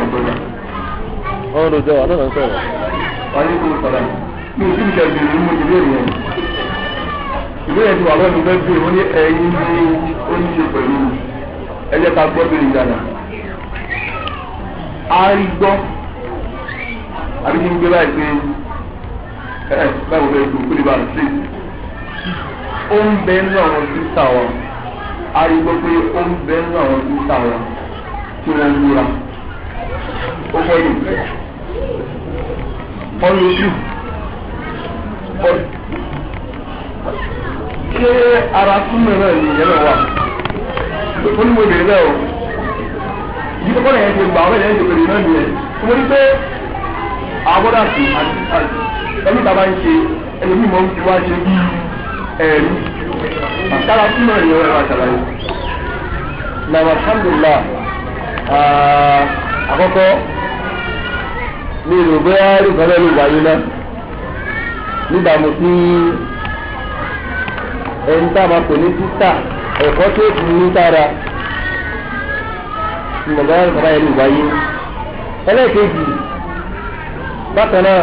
ọ̀gbọ́dà. ọ̀rọ̀ lójọ́ àná náà sọ̀rọ̀. wáyé kò sọ̀rọ̀ mi ò tí ì ṣe ìbéèrè mú ìbéèrè yẹn. ìbéèrè tí wà lọ́nu fẹ́ bí wọ́n ní ẹ̀yin ní ó ní ṣe pẹ̀lú ẹjẹ́ ká gbọ́ bèrè ìdáná. a rí gbọ́ àbí kí n gbé báyìí pé báwo bẹ́ẹ̀ tó kúlẹ̀ bá ń ṣe. ó ń bẹ nínú àwọn sísá wọn a rí gbọ́ pé ó ń bẹ nínú àwọn sísá wọn tí wọ́n ń múra. ó fọ́ yìí ọlọ́jú ṣé ara súnmọ́ náà ní ìyẹn náà wà ó ní mo bèrè náà o yìí tó kọ́nà yẹn ti gbà ọ́nà yẹn ti bèrè náà nìyẹn mo ní pé àgbọ́dá sí àti ẹni tàbá ń ṣe ẹni mímọ́ ń fi wá ṣe bí ẹ̀rí àtàrà súnmọ́ ìyẹn wọ́n máa ṣàlàyé. na alhamdulillah àkọ́kọ́ ní ìlú bóyá rí kan lẹ́nu wáyé náà níbàámu sí ẹni tá a máa pè ní títà ẹ̀kọ́ tó ti ní sára ìmọ̀gá ìkọ̀bá yẹn lè wáyé. ẹlẹ́ẹ̀kejì bákan náà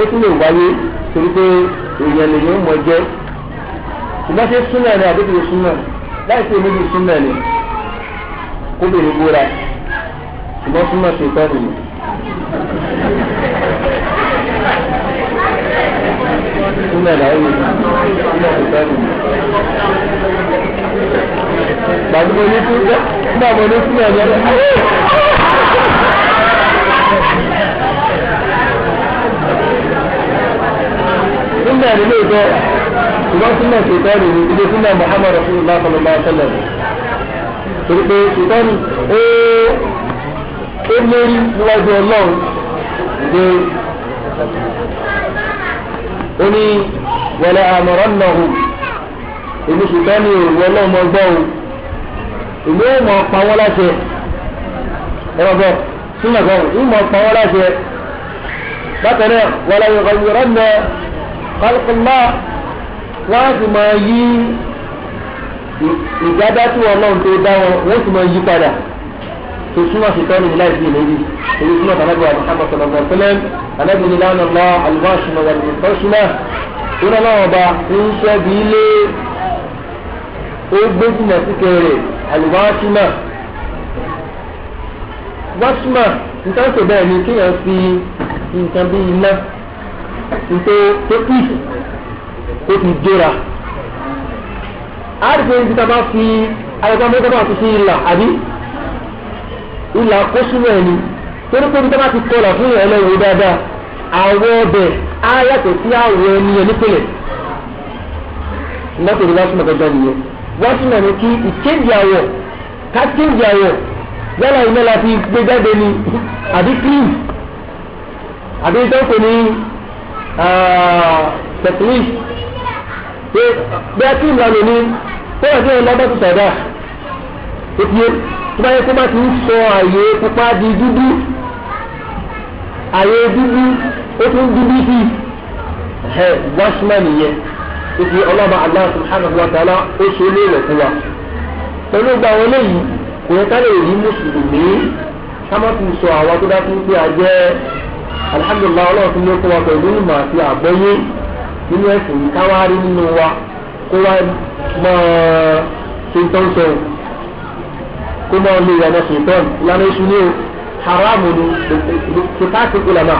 ó tún lè wáyé torí pé èèyàn lè yóò mọ̀ jẹ́ ṣùgbọ́n ṣe súnmọ́ ni àbí súnmọ́ láì sí èmi bí súnmọ́ ni kó bèrè bóra ṣùgbọ́n súnmọ́ ṣe tọ́ nìyí. súnmọ́ ìlà ẹ̀yẹ súnmọ́ ṣe tọ́ nìyí. gbàgbọ́ ní súnmọ́ gbàgbọ́ ní súnmọ́ ẹ̀yẹ. súnmọ́ ẹ̀rí lóòótọ́ ṣùgbọ́n súnmọ́ ṣe tọ́ nìyí ilé súnmọ́ Muhammad Rasulullah sallallahu alaihi wasallam. torí pé ṣùgbọ́n ó lérí níwájú ọlọ́run ṣe ó ní wọlé àmọ̀ràn náà hù èmi ṣùgbọ́n ní òwú ọlọ́run ọgbọ́n èmi ó mọ̀ pa wọ́n láṣẹ ẹ̀rọ bọ̀ súnmọ̀ kan ìmọ̀ pa wọ́n láṣẹ bákan náà wọlé ìrọ̀lẹ́ náà kálukúlá wọ́n á sì máa yí ìgbádá tí ọlọ́run tó dá wọn wọ́n sì máa yí padà. súnmọ́ sí tọ́ni láì sí ìlérí èyí súnmọ́ tàbí àwọn àmọ̀tọ̀nà ọ̀gbọ̀n anábì ní lánà lọ alùbáṣùmọ̀ wà ní ìtọ́ṣùmọ̀ ìrọ̀ náà ọba ń ṣẹ́bi ilé ó gbójúmọ̀ sí kẹrẹ̀ alùbáṣùmọ̀ báṣùmọ̀ nítorí tó bẹ́ẹ̀ ni kéèyàn fi nǹkan bí iná nítorí tó kì ó fi jóra àdìgbò ibi tá a bá fi ayọ̀kọ́ mọ́tò náà fi sí ìlà àbí ìlà kó súnmọ́ ẹni torí pé bí wọ́n ti kọlà fún ìyẹn lẹ́yìn dáadáa àwọ̀ ọbẹ̀ á yàtọ̀ sí àwọ̀ ẹni yẹn nípìnlẹ̀ nítorí wọ́n súnmọ́ gẹ́gẹ́ nìyẹn wọ́n súnmọ́ ní kí ìkéjì àwọ̀ ká kéjì àwọ̀ yálà iná la fi gbé jáde ni àbí cream àbí ìtọ́kù ní tẹ̀kílíṣ pé bí a cream lánàá ní fẹ́rẹ̀ tí wọ́n lọ́dọ̀ tó sọ̀dá ètùyé tó bá yẹ kó má ti ń sọ àyè pupa di dúdú àyè dúdú ó tún dúdú sí washman nìyẹn ètùyé ọlọ́ba Allah subhanahu wa ta'ala ó ṣe é léèwọ̀ fún wa pẹ̀lú gba àwọn eléyìí kò yẹ ká lè rí mùsùlùmí ká má tún sọ àwọn tó dá tún pé a jẹ́ alhamdulillah ọlọ́run tún ló kó wa pẹ̀lú ìmọ̀ àti àgbọ́yé nínú ẹ̀sìn káwárí nínú wa kó wá máa ṣe tán sọ kó máa lè yàrá ṣe tán ìlànà iṣu ní o haramu ni kìtàkì ulama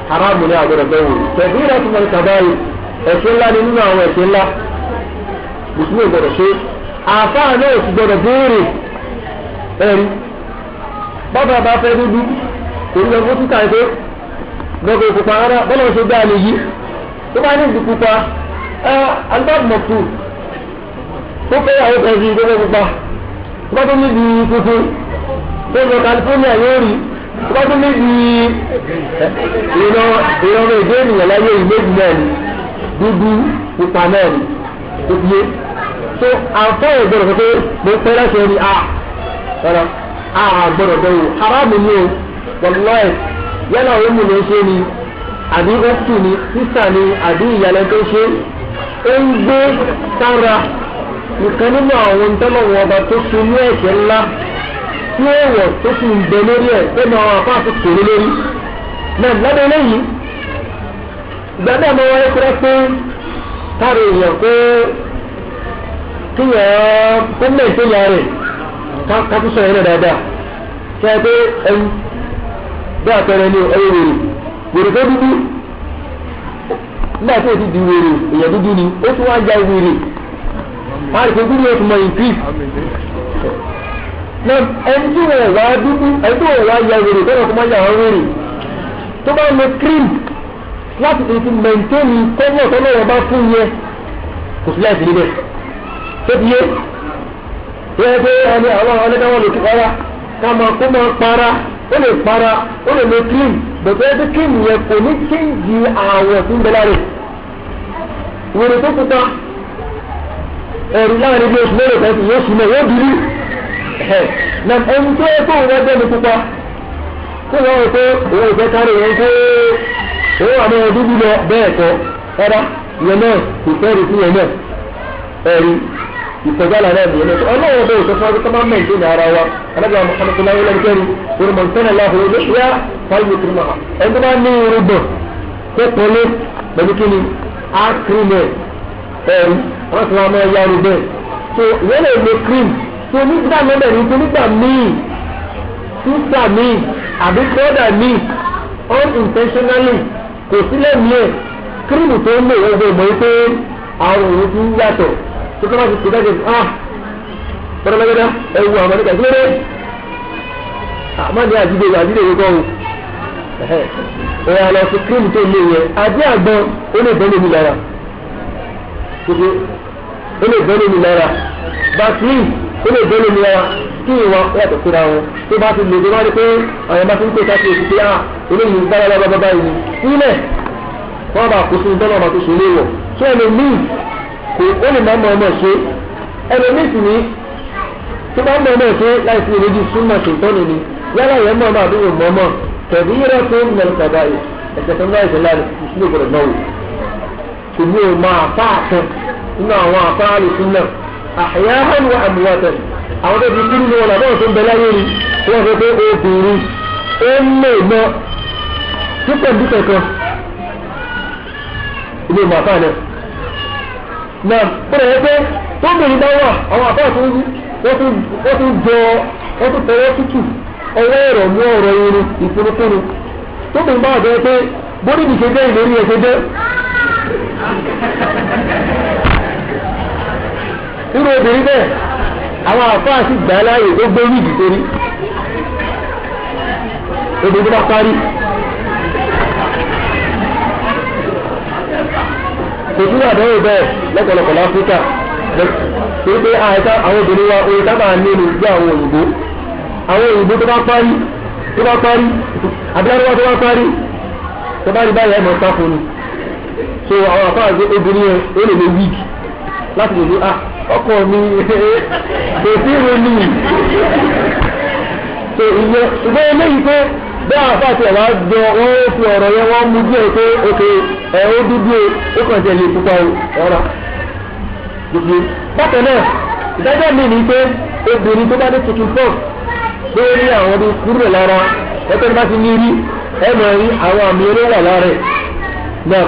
haramu ni àgbẹ̀rẹ̀ bẹ́ẹ̀ wò tẹ̀sí ìrẹ́ tó máa kàbáyé ẹ̀ṣẹ̀ ńlá ni nínú àwọn ẹ̀ṣẹ̀ ńlá mùsùlùmí gbọdọ̀ ṣe àfáà náà sì gbọdọ̀ béèrè ẹ̀rí bàbá bá fẹ́ dúdú kò ní lọ fún títà ẹ̀fẹ́ lọ́kọ̀ òkùpa rárá bọ́lá ṣe gbá lè yí tó bá ní ìdí pupa albáàmọ̀tù tó fẹ́ àwọn kan sí ìgbẹ́gbẹ́ pupa tó bá tó níbi tuntun tó lọ California yóò rí tó bá tó níbi ìrọ̀rọ̀ èdè ènìyàn láyé ìméjì náà ni dúdú pupa náà ni tó fi yé tó àǹfààní ìgbọ̀rọ̀ pé mo fẹ́ láṣẹ ni rárá gbọ́dọ̀ bẹ̀rù haramu ni o wàlúwàì yálà òun mú ló ṣe ni àbí ọ́pù ni sísà ni àbí ìyàlẹ́ tó ṣe ó ń gbé sára nìkan nínú àwọn tọ́lọ̀wọ̀ ọba tó ṣe ní ẹ̀ṣẹ̀ ńlá tí ó wọ̀ tó sì ń bẹ lórí ẹ̀ tẹ́nu àwọn àpá àti kòrò lórí náà lábẹ́ lẹ́yìn ìgbà náà mo wáyé kúrẹ́ pé káàrò èèyàn kó kíyàn kó mẹ́ẹ̀tẹ́ ìyá rẹ̀ kákúsọ̀ yẹn náà dáadáa kí a pé ẹni bí àpẹẹrẹ ní ẹyẹ wèrè tó dúdú nígbà tí ó ti di wèrè èèyàn dúdú ni ó tún wá já wèrè àìsàn dúdú yóò tún mọ increase náà ẹni tí wọ́n wá dúdú ẹni tí wọ́n wá ya wèrè tó wọ́n tún máa yà wọ́n wèrè tó bá lo cream láti lè fi maintain kọ́mọ̀ tó lọ́wọ́ bá fún yẹn kò sí láìsí níbẹ̀ tó ti yé yẹ pé ẹni àwọn ọlẹ́dáwọ̀ lè kíkọ́ wá ká máa kó máa para ó lè lo cream bẹ̀tẹ̀ ẹgbẹ́ cream yẹn kò ní kéjì àwọ̀ tó ń bẹ lára wèrè tó kúta ẹ̀rù láàrin bí oṣù mẹ́rin kan yóò sùn náà yóò dúró na ẹni tó yẹ kó wọ́n jẹ́ ní pupa kó wọ́n wọ́n pé òun ìfẹ́ kárí yẹn kó òun àmọ́ ọdún bí lọ bẹ́ẹ̀ kọ́ ẹ̀rá yẹn náà kò fẹ́ rí fún yẹn náà ẹ̀rí ìkọjálà náà nìyẹn náà ọlọ́wọ́ bẹ́ẹ̀ tó fún akẹ́kọ̀ọ́ máa ń mẹ́ǹtẹ́ ní ara wa alága Muhammadu láyé lẹ́nikẹ́ni orí mọ̀nsánà láhùn olóṣù yá fáyé tó máa ẹni tó bá ní irun bọ̀ tó pọ̀lé pẹ̀lú kí ni ákírímẹ̀ ẹ̀rí wọ́n ti máa ya irun bẹ́ẹ̀ so ìyẹn lè lo cream so nígbà mẹ́bẹ̀ ní nígbà míì sísà míì àbí kọ́dà míì unintentionally kò sílẹ̀ míì cream tó ń lò wọ́n gbé mọ́ pé àrùn òun ti ń yàtọ̀ tó kọ́ máa ti pè dájẹ́ pẹ̀lẹ́gbẹ́dá ẹwù àwọn ọmọdé kàkiri àmọ́dé àjídé ìwé kọ́ ẹ̀yà lọ sí cream tó lè yẹ àbí àgbọn ó lè bẹ́ẹ̀ lómi lára ó lè bẹ́ẹ̀ lómi lára vaseline ó lè bẹ́ẹ̀ lómi lára kí ìwọ̀n yàtọ̀ síra wọn tó bá ti lè tó bá rí pé àwọn ẹ̀ma ti ń pè káàkiri èsì pé eléyìí bára báyìí ni sílẹ̀ wọ́n bá kó sí ìdáná ọmọ tó ṣe léwọ̀ tó ẹlòmíì kò ó lè máa mọ ọmọ ṣe ẹlòmíì sì ní tó bá mọ ọmọ ṣe láìsí ìrèjì súnmọ́ ṣètọ́nù ni yálà yẹn mọ̀ ọmọ àdúgbò mọ́ ọmọ tẹ̀bí yẹ́rẹ́ tó ń mẹ́rin kàdá yìí ẹ̀sẹ̀ tó ń bá ìṣẹ̀lẹ̀ rẹ̀ ìṣúlẹ̀ gbọdọ̀ náà wò ṣùgbọ́n o máa fà àtọ̀ nínú àwọn àfáàlì súnmọ́ àyàhàn wà àmúwàtẹ̀ àwọn tó ti kú nínú wọn àbọ̀ tó ń bẹ láyé ni wọ́n fẹ́ pé obìnrin ó lè mọ títẹ̀ dúpẹ̀ kan ilé ìmọ̀ àfáà náà náà ó lè pé tóbìnrin bá wà àwọn àfáà tó ń wọ́n tún tọwọ́ tútù ọwọ́ ẹ̀rọ mú ọ̀rọ̀ irun ìfúnnúfúnnu tóbìnrin bá wà jẹ́ pé bórí ní ṣe jẹ́ ìlérí ẹ̀ ṣe jẹ́ irú obìnrin bẹ́ẹ̀ àwọn àfáà sì gbà láàyè tó gbé wíìgì torí obìnrin tó bá parí kò sí àdánwò bẹ́ẹ̀ lọ́pọ̀lọpọ̀ láfíríkà torí pé àìsá àwọn obìnrin wa oye sábà nínú bí àwọn òyìnbó tó bá parí àbílárúwá tó bá parí tó bá rí báyìí ẹ̀mọ̀ sáfún ni so àwọn àfáà gbé obìnrin yẹn ó lè lo wíìgì láti lè ní ọkọ mi kò sí ìrònú so ìyẹn ṣùgbọ́n eléyìí pé bẹ́ẹ̀ àfáà tí ọ̀wá jọ wọ́n fi ọ̀rọ̀ yẹn wọ́n mú díẹ̀ pé òkè ẹ̀ ó dúdú ó kàn tẹ̀lé pupa ọ̀rọ̀ gbogbo bákan náà ìdájọ́ mi ni pé obìnrin tó bá dé chicken pox tó rí àwọn ọdún kúrò lára ẹgbẹ́ bá ti ní rí ẹ̀mọ̀ rí àwọn àmì olówó lára ẹ̀ náà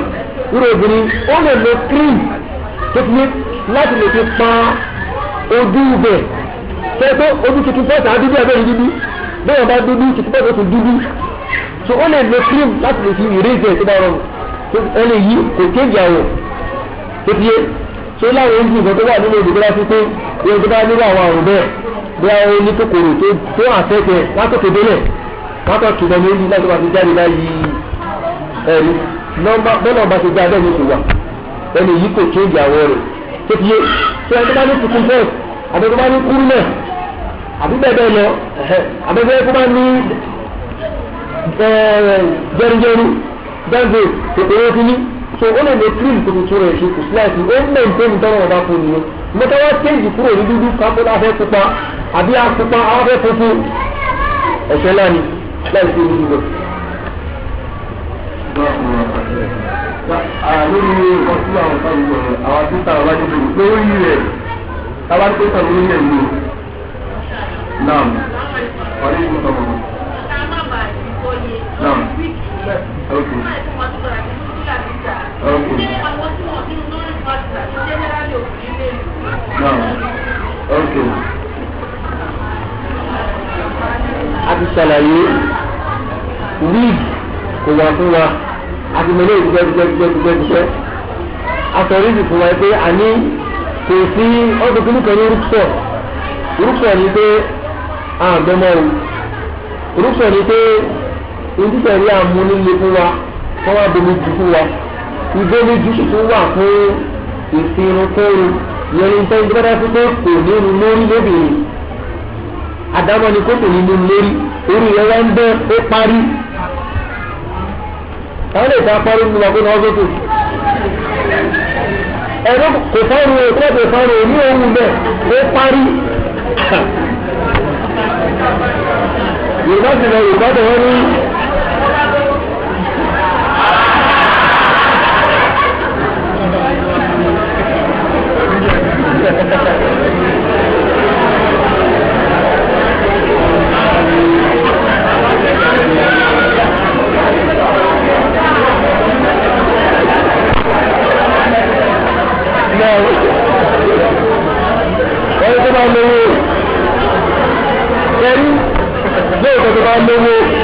irú obìnrin ó lè lo cream tó fi láti lè fi pa ojú ibẹ̀ tẹ́tọ́ ojú chicken pox àdúgbò ẹgbẹ́ dúdú bẹ́ẹ̀ bá dúdú chicken pox tó dúdú so ó lè lo cream láti lè fi ìrèzẹ̀ tó bá rọrùn ẹni yìí kò kéjì àwọ̀ tó fi yé so láwọn oúnjẹ ìgbà tó wà nínú ìdíkọ́ láti pé ìyẹn tó bá nílò àwọn àrùn bẹ́ẹ̀ bí àwọn oní kòkòrò tó àfẹ́kẹ́ wọ́n tó kéde lẹ̀ wọ́n tó kìlọ̀ ní oúnjẹ láti wá ti jáde láyé ẹ̀rí bọ́lá ọba ti jáde ní ìwà ẹni yìí kò kéjì àwọ̀ rẹ̀ tó fi yé so ẹni tó bá ní tuntun fẹ́ àbẹ tó bá ní kúrú náà àbí bẹ́ẹ̀ bẹ́ẹ̀ lọ àbẹ bẹ́ẹ̀ tó bá ní jẹrìjẹrì dáńgò kòkòrò kìíní so ó lè lo cream tuntun rẹ̀ ṣe kò sí láìsí ó ń mẹ́ǹtẹ́nì tọ́rọ ọba fún nìyẹn mọ́tò wá kéjì kúrò ní dúdú kápẹ́ láfẹ́ pupa àbí apupa afẹ́ funfun ẹ̀ṣẹ̀ láni láìsí ìlú rẹ̀. lórí ọtí àwọn sábà àwọn títà ọba níbi lórí rẹ̀ tábà tó tàn lórí ẹ̀ ní Naam. Wàlẹ́ ìlú sọ̀rọ̀. Naam. Ok. Ok. Naam. Ok. A ti ṣàlàyé wíìgì kò wà fún wa àti mẹ́lẹ́ ìdúgbẹ́dúgbẹ́dúgbẹ́ àtọ̀rí ìdí fún wa pé àní kò sí ọdún kìíní kan ní rúkṣọ̀ ní pé àgbẹ̀mọ́ o rúkṣọ̀ ní pé ìdíjẹ̀ rí àmúnílé fún wa wọ́n wá bomi jù fún wa ìbomi jù tuntun wà fún ìsinmi kóoru ìyẹn ní tẹ́jú bá dá sí pé kò ní irun lórí lóbìnrin àdámọ́ ni kó kò ní irun lórí orí rẹ̀ wá ń bẹ́ ó parí àwọn lè ta parí nínú ọkọ̀ náà sókè ẹ̀rọ kò fárun o tó kò fárun o ní ohun bẹ́ẹ̀ ó parí yorùbá sì lọ yorùbá tó wọ́n ní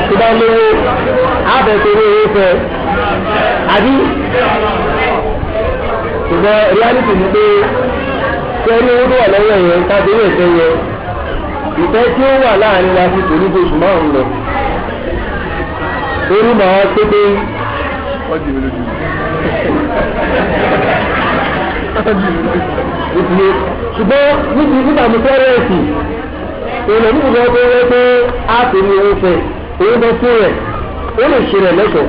tó bá lówó àbẹ̀tẹ̀wé owó fẹ́ àbí ṣùgbọ́n reality ni pé kẹrí owó tó wà lọ́wọ́ yẹn káàdé yẹn fẹ́ yẹ ìfẹ́ tí ó wà láàrin wa sí torí bí oṣù márùn-ún lọ orí màá pé pé ṣùgbọ́n nígbà mo fẹ́ rẹ̀ sí èèyàn ní ìgbà tó rẹ pé a kò ní owó fẹ́ owó bọ́ fún rẹ̀ ó lè ṣe rẹ̀ lẹ́sọ̀ọ́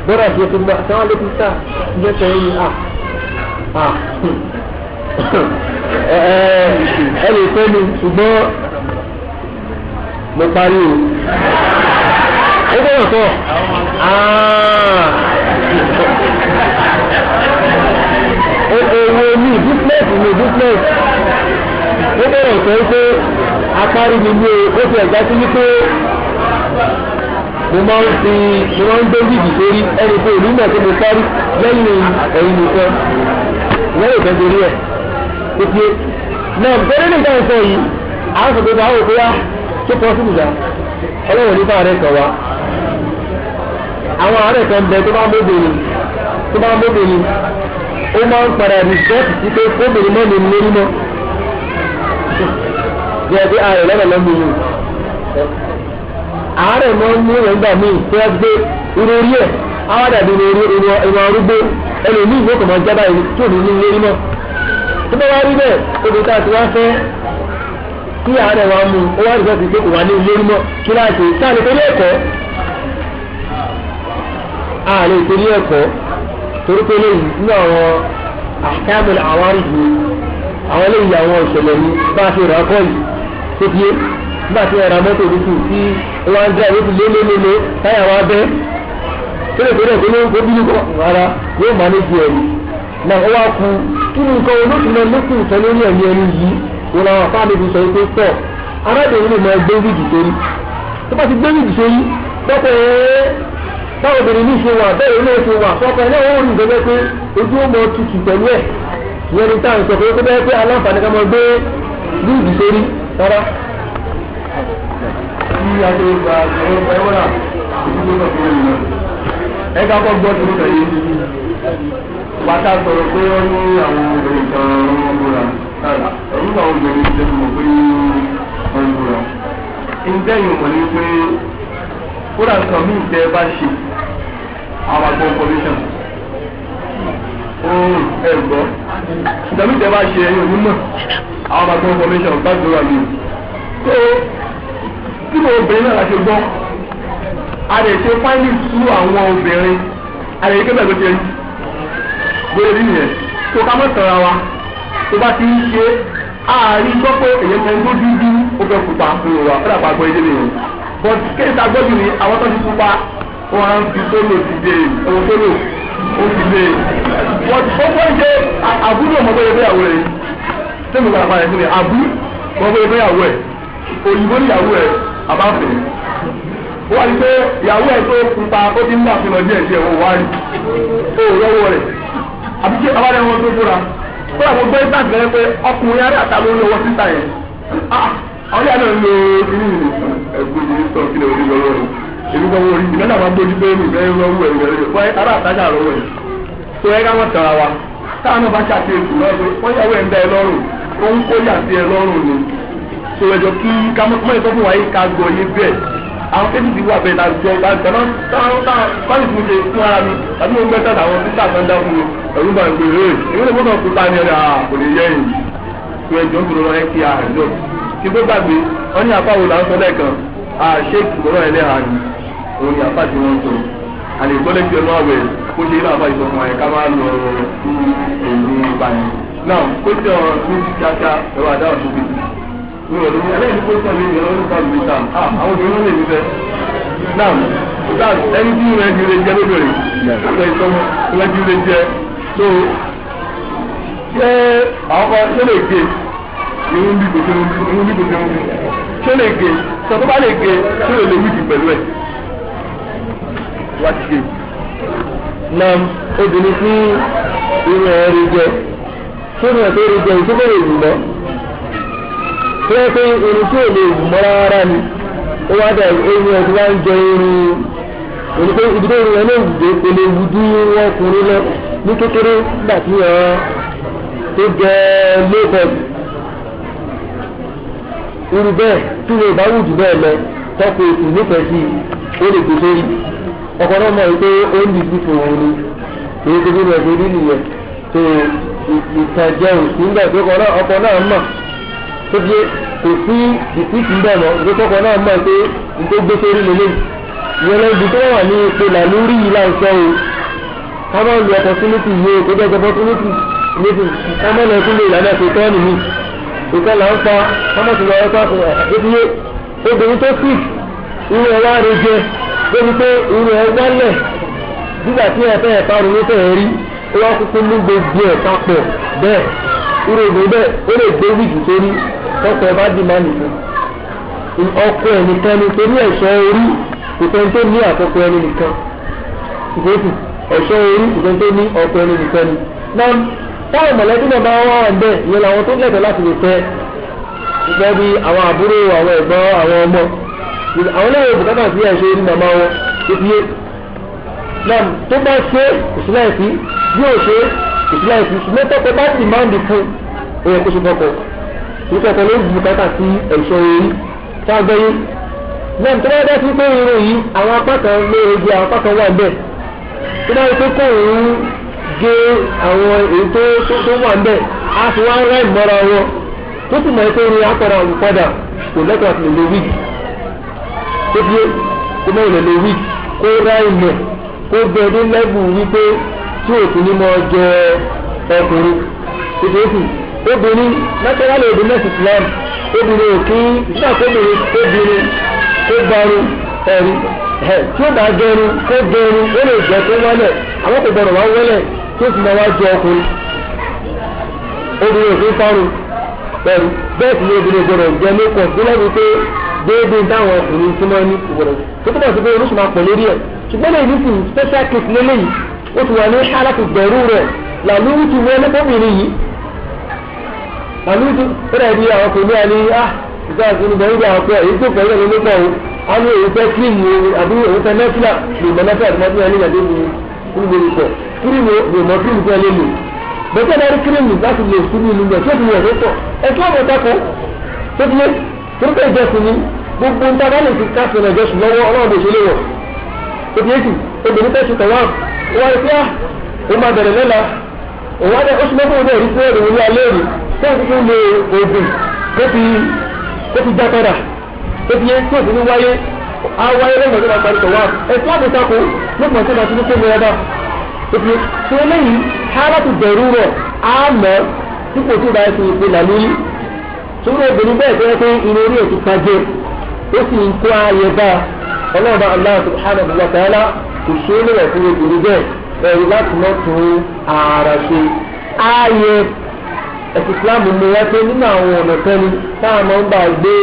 bọ́dà tí o ti gbà sáwọn lókun sáà ń jẹ́ sẹ́yìn ní ẹ lè fẹ́ mi ṣùgbọ́n mo parí o ó bọ̀rọ̀ sọ owó ní business ó bọ̀rọ̀ sọ pé apárí mi ní o fi ẹ̀gbá sí wípé mo máa ń gbé wíìgì sórí ẹni pé ìlú náà tó mo parí lẹ́yìn ẹ̀yìn nìkan lẹ́yìn ìfẹ́ torí ẹ̀ títí náà bẹ́rẹ̀ nígbà ìfẹ́ yìí àwọn sọ̀tọ̀ bá wò pé wá tó pọ̀ sí ìjà ọlọ́wọ̀ nípa ààrẹ kan wá àwọn ààrẹ kan bẹ tó bá mọ́bìnrin ó máa ń padà rìsẹ́ẹ̀tì sí pé kóbìnrin mọ́ mi lórí mọ́ bí ẹbí ààrẹ lọ́nà lọ́mọ yìí ààrẹ mọ́ mú ẹ̀ńgbà míì tí wọ́n gbé irú orí ẹ̀ àwọn dàbí ìwọ̀n arúgbó ẹlòmíì ló kàn máa jábá yìí tí ò ní ní lórí mọ́ tó bá wá rí bẹ́ẹ̀ obì tá a ti wá fẹ́ kí ààrẹ wa mú ó wá rí bẹ́ẹ̀ ti pé kò wá ní lórí mọ́ kí láti sáàlì torí ẹ̀kọ́ ààrẹ torí ẹ̀kọ́ torí pé lẹ́yìn ní àwọn àkámẹ́lì àwọn àrùjù àwọn lẹ́yìn àwọn ìṣẹ̀lẹ̀ ní bá a ṣe rà kọ́ yìí tó fi yé nígbà tí ẹ̀rọ mọ́tò oríṣi tí wọ́n á ń dá ìwé lélelele táyà wa bẹ́ kílè tó dẹ̀ tó ló ń kó bílí kọ́ rárá yóò máa ní ju ẹ̀rí náà ó wá ku kí ni nǹkan olóṣù náà ló kùn sọ lórí ẹ̀mí ẹni yìí wọn làwọn afá mi fi sọ pé pọ̀ arábìnrin lè máa gbé wíìgì sórí tó bá ti gbé wíìgì sórí pọ́pọ́ táwọn obìnrin ní ṣe wà bẹ́ẹ̀ ilé ṣe wà pọ́pọ́ ẹ̀ náà ó rí ìgbẹ́gbẹ́ pé ojú ó mọ tutù pẹ̀lú ẹ̀ ìyẹn ní táwọn ìṣọ̀kọ̀ tó bẹ́ẹ̀ pé aláǹfààní ká máa gbé wíìgì sórí rárá. Tí a ṣe gba ẹwọ́n náà ìdílé náà fún ẹ̀yìn náà. Ẹ ká kọ́ gbọ́ tó tẹ̀lé. Bàtà sọ̀rọ̀ pé wọ́n ní àwọn obìnrin kan wọ́n búra. Ẹ̀rú àwọn obìnrin ṣe mọ̀ pé wọ́n búra. Ìdẹ́yìn mọ̀ ní pé kódà nǹkan mí ìtẹ́ bá ṣe àwọn àgbọ̀ information. Ẹ̀gbọ́. Ìdàmí ìtẹ́ bá ṣe ẹ̀yìn onímọ̀ àwọn àgbọ̀ information bá gbọ́ra mi. Tí mo obìnrin náà láti gbọ́, a lè ṣe fáìlì tú àwọn obìnrin, a lè ṣe kébẹ̀ ló ṣe rí. Bóyá rí nìyẹn, tó ká mọ̀ tọ́ra wa, tó bá ti ń ṣe, ààrin gbọ́ pé èyàn kan tó dúdú ó fẹ́ pupa fún wa, ó dàgbà gbọ́ ilé nìyẹn. But kéèta gbọ́dù ni àwọn tó ti pupa, wọ́n á ń fi sólò ti dé, owó sólò ó ti dé. Wọ́n ti fọ́ ṣe àbúrò ọmọ bóyá ìgbéyàwó rẹ̀, sẹ́mi gbàgbà rẹ̀ sí ni àbú wọ́n fẹ́ ìyàwó ẹ̀ òyìnbó níyàwó ẹ̀ àbáfẹ́ ó wá ní pé ìyàwó ẹ̀ tó pupa ó ti ń bá àfihàn díẹ̀ díẹ̀ wọ́n wá rí ó lọ́wọ́ rẹ̀ àbí ṣé abájá wọn tó fúra ó yà wọ́n gbé ìtàgé pé ọkùnrin ará àtà ló ń lọ́wọ́ síta yẹn àwọn yàrá ń lo inú ẹ̀gbọ́n yìí sọ kí lè orí lọ́wọ́ rẹ̀ èmi kan wọ́n rí ìgbẹ́ náà máa gbójú pé mi fẹ́ lọ́wọ́ ẹ̀ rẹ̀ fún ará àtàjà lọ́wọ́ ẹ̀ tó ẹ káwọn tara wa táwọn náà bá ṣàkíyèsí lọ́wọ́ pé wọ́n yàwó ẹ̀ ń da ẹ lọ́rùn ó ń kó yà sí ẹ lọ́rùn ni tó ẹjọ́ kí kámọ́ ìtọ́ fún wa yìí ká gbọ́ yé bẹ́ẹ̀ àwọn kéjì ti wà bẹ́ẹ̀ láti jọ táwọn báyìí fún ṣe fún ara mi tàbí mo ń gbẹ́ tàbí àwọn títà kan dá fún mi ẹ̀rú bá ń pè é èmi lè gbọ́dọ̀ kúta ní ẹ̀rẹ́ kò lè yẹ yìí tó ẹjọ́ ń lọ ẹ kí a rẹ̀ lọ kí tó gbàgbé wọ́n ní apá wo là ń sọ lẹ́ẹ̀kan ṣéèkì mọ́rọ̀ ẹlẹ́hà ni òun ni apá tí wọ́n sọ àlè ìgbọ́lẹ̀ tí ọlọ́ àwẹ̀ kó ṣe ilé àbá ìsọfún ẹ̀ ká máa lọ sí èyí ìbàyẹn náà kó tí ọ ní kíákíá ẹwà dáhùn tó bìí ní ọdún ẹlẹ́yìn kó tí ọ ní ìrọ̀lẹ́ nípa ìlú ìta àwọn obìnrin lè nífẹ̀ẹ́ náà ìta ẹni tí ìrìn ẹ̀jú lè jẹ́ lóbìnrin ìgbẹ́ ìsọmọ ìrìn ẹ̀jú lè jẹ́ tó ṣé àwọn kan ṣé lè gé irun bí kò ṣé lè gé sọ tó bá lè gé ṣé lè lè wíìkì pẹ̀lú ẹ̀ wá ti gé. na obìnrin tí irun ẹ̀ rí jẹ tí irun ẹ̀ tó rí jẹ ìṣẹ́fẹ́ lè wù mọ́ tí wọ́n pé irun tí ò lè wù mọ́ rárá ni ó wá dà irun ẹ̀ tí wọ́n ń jẹ irun òní pé ibi tó irun ẹ̀ náà wùdó kò lè wù dú wọn kùnrin lọ ní kékeré nígbà tí wọ́n tó jẹ lébọ̀d irun bẹ́ẹ̀ tí wọ́n bá wù jù bẹ́ẹ̀ lọ tọ́pọ̀ èsì nífẹ̀ẹ́ sí ó lè gbèsè rí ọkọ̀ náà mọ̀ wípé ó ń dìbò fún òun ni èyí tó gbé ẹgbẹ́ rí nìyẹn tó ìtàjẹ òsì ń bẹ̀ tó ọkọ̀ náà mọ̀ tó gbé kò sí ìpìtì ń bẹ̀ mọ́ ìgbé ọkọ̀ náà mọ̀ pé nítorí gbé sórí lélẹ̀ ìyẹn lọ ibi tó wà ní ipò làlórí yìí láìsọ o ká má lu opportunity yìí o kó jẹ́ opportunity níbi ká má lọ sílé ìlànà ìṣètò nìyí ìṣètò là ń pa ká má sì lọ ọ́ sáfù àdébíyé obìnrin tó sick irú ẹ̀ wá rẹ jẹ débi pé irú ẹ̀ wálẹ̀ nígbà tí ẹ̀fẹ́ ẹ̀ta ronú tẹ̀ ẹ́ rí ó wá kúkú ní gbogbo ẹ̀ papọ̀ bẹ́ẹ̀ irú ìgbé bẹ́ẹ̀ ó lè gbé wíìgì sórí tọkọ ẹ bá dì máa nìkan ọkọ ẹ̀ nìkan ni torí ẹ̀ṣọ́ orí ìfẹ́ni tó ní àkọ́kọ́ ẹni nìkan ìfẹ́sì ẹ̀ṣọ́ orí ìfẹ́ni tó ní ọkọ ẹni nìkan ni. náà táwọn mọ̀lẹ́bí náà bá wà wà bẹ́ẹ̀ ìyẹn làwọn tó lẹ́tọ̀ọ́ láti lè fẹ́ ìfẹ́ bí àwọn àbúrò àwọn ẹ̀gbọ́n àwọn ọmọ àwọn náà yóò bùkátà sí ẹ̀ṣọ́ orí màmá wọn ìfìyé náà tó bá ṣe ìṣúláì sí yóò ṣe ìṣúláì sí ṣùgbọ́n tọ́pọ̀ bá ti máa ń di fún òye kó ṣe fọ́pọ̀ ìfẹ́kọ̀ ló bùkátà sí ẹ̀ṣọ́ orí sáàgbẹ́yé náà tó bá dá sí pé irun yìí àwọn apá kan lé ojú àwọn apá kan wà bẹ́ẹ̀ tó bá yẹ pé kó òun gé àwọn èyí tó wà bẹ́ẹ̀ á fi wá rẹ́ ìmọ́ra wọn tó sì mọ̀ pé irun apọ̀ra òun padà kò lẹ́tọ̀ọ́ àti lè wíìgì tó fi kó mọ̀ lè wíìgì kó rẹ́ ìmọ̀ kó bẹ̀rẹ̀ lẹ́bù wípé tí òkú ní mọ́ jẹ ọkùnrin ìdókù obìnrin naturally obìnrin náà Islam obìnrin òkú nígbà tóbìnrin tó gbarun ẹ̀rí tí ó bá gẹrun kó gẹrun ó lè jẹ tó wọlẹ̀ àwọn kò gbọdọ̀ wá wọlẹ̀ tí ó sì máa wá jẹ ọkùnrin obìnrin òkú fárun ẹ̀rí bẹ́ẹ̀ sì ni obìnrin gbọdọ̀ jẹ lókọ̀ tó lẹ́nu pé déédéé táwọn ọkùnrin tí wọ́n ní ìwọ̀rọ̀ tó tó bá ti pé oríṣi máa pọ̀ lórí ẹ̀ ṣùgbọ́n lè ní sìn special case lélẹ́yìn ó ti wà ní aláàtì gbẹ̀rú rẹ̀ làlúrú ti wọ́n lẹ́kọ̀ọ́bìnrin yìí làlúrú ti ó dàbí àwọn kò ní àní ìgbà àti ìgbẹ̀rú àwọn pé èyí tó pẹ̀lú ẹ̀rọ nípa òun á ní èyí fẹ́ kírímù àbí èyí fẹ́ nẹ́fìlà lè mọ nẹ́fìlà tó máa tún yà ní ìyàdé mi nígbè ìpọ̀ kírímù lè mọ kírímù tó yẹ lé lò bẹ́ẹ̀ tẹ́ bá rí kírímù láti lè sùúrù ìlú rẹ̀ tó ti yẹ lọ́tọ̀ ẹ̀ tó àbọ̀ tako tó ti yẹ tó bẹ́ẹ̀ jẹ́ sí ni gbogbo nta bá lè fi káfíń ẹ̀jẹ̀ sùn lọ́wọ́ ọlọ́run bó ṣe lé wọ̀ tó ti yẹ sí obìnrin tẹ́ ṣe tẹ̀wá wọ́n rí pé ó máa bẹ̀rẹ̀ lọ́la òun á dẹ́ oṣù mẹ́fà òun ẹ̀rí pé òun ní alẹ́ rí tó ń fún lè oògùn tó fi já padà tó fi yẹ tó fi ní wáyé á wáyé lẹ́gbẹ̀ẹ́ tó máa parí tẹ̀wá ẹ̀sùn àbùtakò lópin tó máa ti ní kó mi rẹ́dá tó fi tó lẹ́yìn hálàtù bẹ̀rù rẹ̀ á mọ̀ dípò tó bá ti ìpè làlúrí tó ní obìnrin bẹ́ẹ̀ tó yẹ pé inú orí ètò kájẹ ó sì ń kó ayẹ bá ọlọ́ọ̀bá Allah subhanahu wa ta'ala kò ṣe é lè fún obìnrin bẹ́ẹ̀ ẹ̀rí láti mọ́ tún ara ṣe ààyè ẹ̀sìn Islam mú wá pé nínú àwọn ọ̀nà kan ni táwọn máa ń bá gbé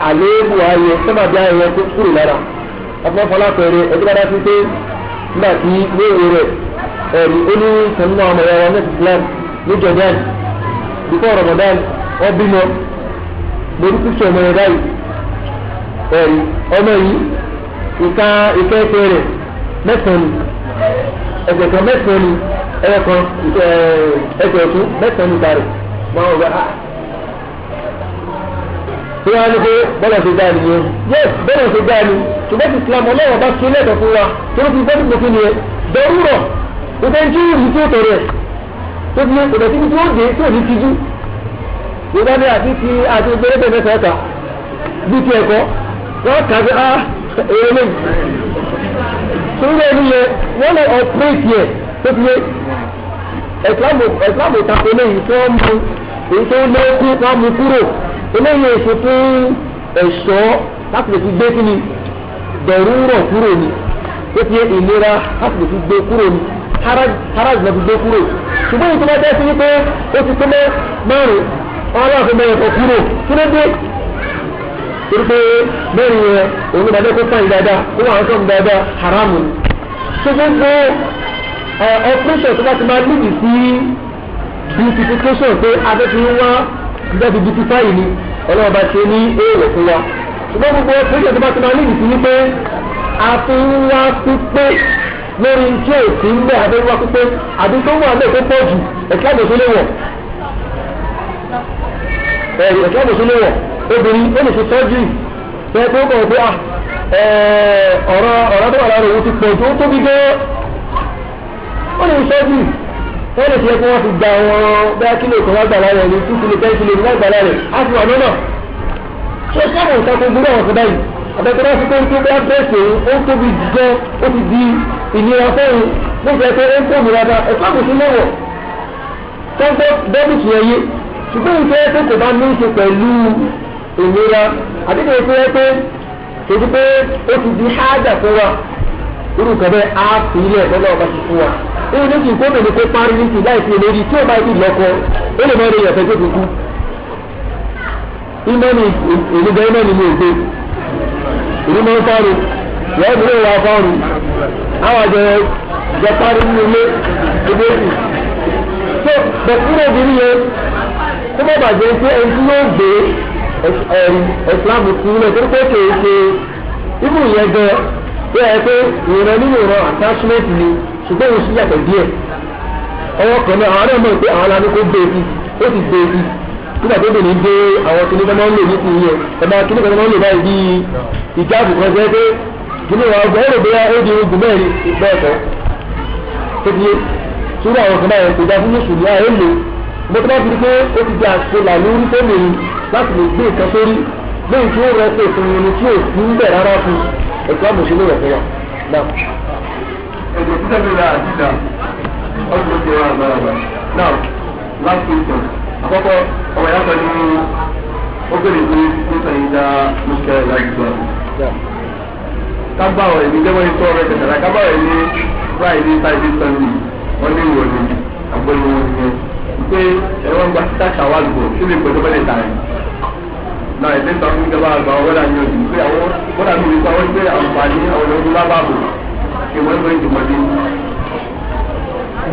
àléébù ayẹ sábàbí ayẹyẹ tó kúrò lára afọ́fọ́lá pẹ̀rẹ̀ ẹgbẹ́ dáadáa sí pé nígbà tí léèrè rẹ̀ ẹ̀rí ó ní sẹ́nu náà ọmọ ẹ̀rọ ní Islam ní Jordan before Ramadan wọ́n bímọ lórí kúṣọ ọmọ ẹ̀rọ yìí ẹ̀rí ọmọ yìí ìka ẹsẹ̀ rẹ̀ mẹ́sàn-án ni ẹsẹ̀ kan mẹ́sàn-án ni ẹ̀rọ kan ẹsẹ̀ ọ̀tún mẹ́sàn-án ni ìta rẹ̀ máa ń wọ tí wọ́n á ní pé bọ́lá ṣe dáa nìyẹn yes bọ́lá ṣe dáa ni ṣùgbọ́n ti Islam ọlọ́wọ́ bá ṣe lẹ́tọ̀ fún wa tí wọ́n ti gbọ́ tuntun fún nìyẹn dọ̀rúrọ̀ nípa ẹni tí yóò rí tí ó tọ̀rẹ̀ tó ti yẹn kò tí ó dé tí ò ní tijú yorùbá ní àti ìgbẹ́rẹ́bẹ̀ mẹ́ta ẹ̀ka bí ti ẹ̀kọ́ wọ́n kà sí èèyàn lè sórí ẹni yẹn wọ́n lè ọ̀pẹ́ẹ̀tì ẹ̀ tó ti yẹ Islam tako lẹ́yìn tí wọ́n mú èyí tó lé kú wọ́n mú kúrò eléyìí èso fún ẹ̀ṣọ́ láti lè fi gbé kí ni dọ̀rúrọ̀ kúrò ni ó ti yẹ ìlera láti lè fi gbé kúrò ni haraj lè fi gbé kúrò ṣùgbọ́n ìtura jẹ́ sí wípé ó ti tó márùn-ún ọlọ́run mẹ́rin kọ kúrò kí ló dé torí pé mẹ́rin yẹn òun ní ìdájọ́ kó sáyìn dáadáa ó wà ń sọ̀rọ̀ dáadáa haramu ni ṣé gbogbo operation tó bá ti máa níbi sí beautification pé adẹ́fi ń wá ìdájọ́ beautify ni ọlọ́run bá ṣe ní èèwọ̀ fún wa ṣùgbọ́n gbogbo operation tó bá ti máa níbi sí ni pé a fi ń wá pípé lórí tí ò sí ń bẹ́ àbí wá pípé àbí tó wà lẹ́ẹ̀kọ́ pọ̀ jù ẹ̀ka ìgbésílẹ̀ ẹ̀ka ìbòsílẹ̀wọ̀ obìnrin ó lè ṣe sọ́jú tẹ́ tó kọ̀ pé ọ̀rọ̀ tó wà lára òun ti pọ̀ tó tóbi gẹ́ ó lè sọ́jú wọ́n lè ṣe kí wọ́n fi gba àwọn bẹ́ẹ̀ kílò kan wá gbà lára ẹni 2 kìlò 10 kìlò wá gbà lára ẹ̀ á fi wà lọ́nà ṣé sábà ń takò gbúdọ̀ wọn fúnra yìí àtẹ̀kọ́rọ́ sí pé tó bá bẹ́ẹ̀sì ó tóbi jùlọ ó ti di ìnira fẹ́ràn ló jẹ́ pé ó ń tóbi rárá ẹ̀ka ìbòsílẹ̀wọ̀ tọ́gbọ́ dẹ́bìtì ẹ̀yẹ ṣùgbọ́n ìfẹ́ tó kò bá ní í ṣe pẹ̀lú ìnira àdéhùn ìfẹ́ pé kìí pé ó ti di hájà fún wa irú kan bẹ́ẹ̀ á fi ilé ẹ̀kọ́ náà bá ti fún wa èyí ní kí n kó bèrè pé parí ní ti láì fi èlérí tí ó bá ti lọ́kọ ó lè máa rí ẹ̀fẹ́ tó fi kú ìmọ̀ni ìlúgbẹ́ ìmọ̀ni ní èdè ìlú máa ń fárò wọ́n bí wọ́n wá fárò àwọn àjọ jẹ parí nínú ilé ìgbésì tó bẹ̀kúrò obìnrin yẹn tó bá bàjẹ́ pé ẹni tí yóò gbé ẹ̀sìlámù sí ilé tó kó kéé ṣe ibù yẹn gan tó yẹ pé ìran nínú ìran attachment ni ṣùgbọ́n òun sì yàtọ̀ díẹ̀ ọwọ́ kan náà àwọn ọmọ ìpè àwọn aláàánú kó gbé sí ó sì gbé sí nígbà tó bìnrin dé àwọn kìnnì kan máa ń lò ní ti yẹn ẹ̀ma kìnnì kan máa ń lò báyìí bí ìjáàbù kan jẹ́ pé kìnnì wa ọgbọ́n ó lè bóyá ó di ogun mẹ́rin bẹ́ẹ̀ kọ́ tó ti yé ṣùgbọ́n àwọn kan báyìí kò dá fún mùsùlùmí àyè lò mo tó bá fi pé ó ti di àṣelà lórí tó mìíràn láti lè gbé nǹkan sórí lẹ́yìn tí ó rẹ pé fún ẹni tí ò sí ń bẹ̀ rárá fún ẹ̀kọ́ àmọ̀ṣe ló rẹ̀ fún wa. ẹ̀jẹ̀ títẹ̀ mi ra àdìdà ọdún tó wà àgbàlagbà now last question àkọ́kọ́ ọmọ ìyá pẹ̀lú ó bèrè pé nípa ìdá mùsùlùmí láti gbà. kábàáwọ̀ ẹ̀mí jẹ́wọ́ ní tọ́ọ̀rọ̀ ẹ̀kẹ̀kẹ̀rẹ̀ kábàáwọ̀ ẹ̀mí Friday Saturday Sunday wọ́n ní ìwọ̀lẹ̀ àgbọ̀lẹ̀ wọn nìyẹn pé ẹ̀rọ ń gba títà ṣàwálùbọ̀ kí lè pẹ̀lú bẹ́lẹ̀ tààrí náà ẹ̀sẹ̀ ń tàbí nígbà àgbà wọ́dà ní ọdún pé àwọn wọ́dà ní ìrìkọ́ wọ́n pé àǹfààní àwọn ọdún lábàbò kí wọ́n gbé ìjùmọ̀dé.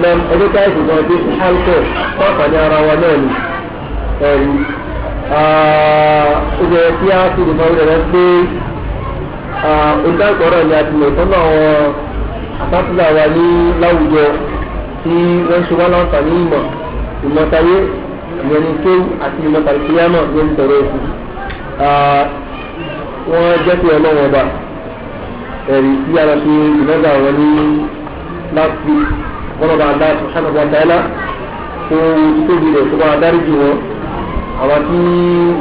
na ẹgbẹ́ ká ìṣùgbọ́n ọdún ṣáńkọ̀ fún àǹfààní ara wa náà ni ẹ̀rí ó jẹ́ kí á sì lè máa ń rẹ̀ pé olùdáǹkọ̀ọ́rọ̀ ni a ti lè tọ́nà àwọn àtàkùnlé wa ní láwùjọ tí wọ́n ṣe wá láǹfààní ìmọ̀tayé ìyẹn kéwù àti ìmọ̀tàlùkìyàmọ̀ ló ń tọrọ èsì. Wọ́n jẹ́ pé ọlọ́wọ́n ọba ẹ̀rí tí ara fi ìmọ̀gà wọn ní last week wọ́n lọ́ba àdá subhanahu wa ta'ala fún títóbi rẹ̀ tó bá dárí jù wọn. Àwọn tí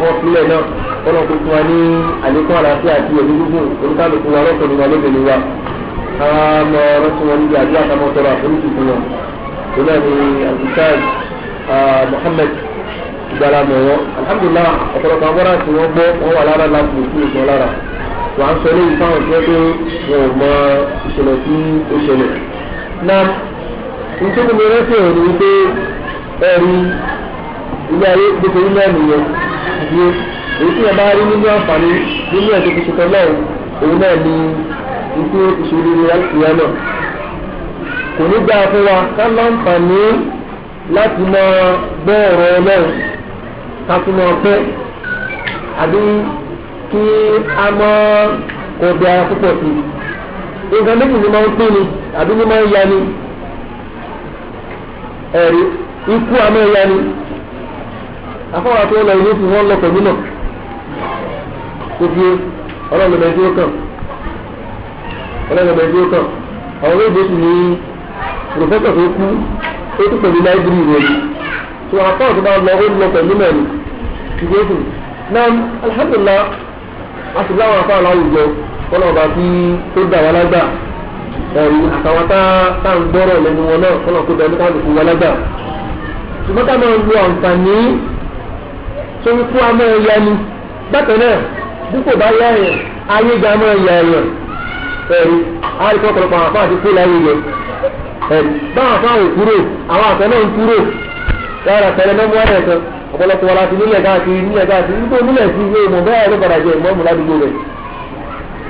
wọ́n filẹ̀ náà wọ́n lọ́kùn fún wa ní àlékún àlàáfíà àti ẹ̀mí gígùn oníkálukú wa lọ́kùnrin wa lóbìnrin wa. Àwọn ọ̀rọ̀ tí wọ́n níbi àdúrà kan mọ́ tọrọ àforíjì fún wọn. Ìlànà àbùsáàd Muhammad ìgbàlá mọ̀wọ́ alhamdulillah ọ̀pọ̀lọpọ̀ agbára tí wọ́n gbọ́ wọ́n wà lára láti lè fún ìṣọ́ lára wọ́n á sọ léyìí fáwọn tí wọ́n tó wọn ò mọ ìṣẹ̀lẹ̀ tí ó ṣẹlẹ̀. na nítorí mi rántí ọ̀rọ̀ wípé ẹ̀rí ilé ayé gbèsè ilé ẹnìyẹn àti èyí tí ẹ bá rí nínú àǹfààní nínú ẹ̀ tó fi ṣe tọ́lọ́ òun náà ni ikú ìṣòro láti yẹn náà kò ní dáa fún wa ká láǹfààní láti máa gbọ́ ọ̀rọ̀ ọlọ́run ká tún máa pẹ́ àbí kí a máa ọ̀dọ̀ ara púpọ̀ sí i nǹkan méjì ni máa ń pín ni àbí ni máa ń ya ni ẹ̀rí ikú a máa ya ni afọwọ́ tó lọ ilé tí wọ́n lọ pẹ̀lú náà kò fi ọlọ́run ẹ̀dí ó kàn àwọn olóògbé sì ní pòfẹ́sọ̀ tó kú ó tún pẹ̀lú láìbírì rẹ̀ tó afọwọ́ tó bá lọ ó lọ pẹ̀lú náà ni ìgbésùn náà alhamdulillah a sì láwọn afọ aláwùjọ kọlọ́ọ̀bá tí tó dà wá lágbà ẹ̀rí àtàwọn tá à ń gbọ́rọ̀ lẹ́nu wọn náà kọlọ́ọ̀ tó dẹnu káàdùn fún wá lágbà ṣùgbọ́n ká máa lo àǹfààní tó ń fún amọ́ ẹ̀yà ni bákan náà dípò bá yá yẹn ayé ga mọ́ ẹ̀yà yẹn ẹ̀rí àríkọ́ ọ̀pọ̀lọpọ̀ àwọn afọ àti kó láyé yẹn ẹ̀rí báwọn afọ àwọn kúrò àwọn àfẹ́ náà ń kúrò yàrá tẹ̀lé mẹ́mú wá nìkan ọ̀pọ̀lọpọ̀ wọn láti nílẹ̀ káàkiri nígbà nílẹ̀ sí ilé ìmọ̀ bẹ́ẹ̀ ló padà jẹ ìmọ̀ọ́mù ládùúgbò rẹ̀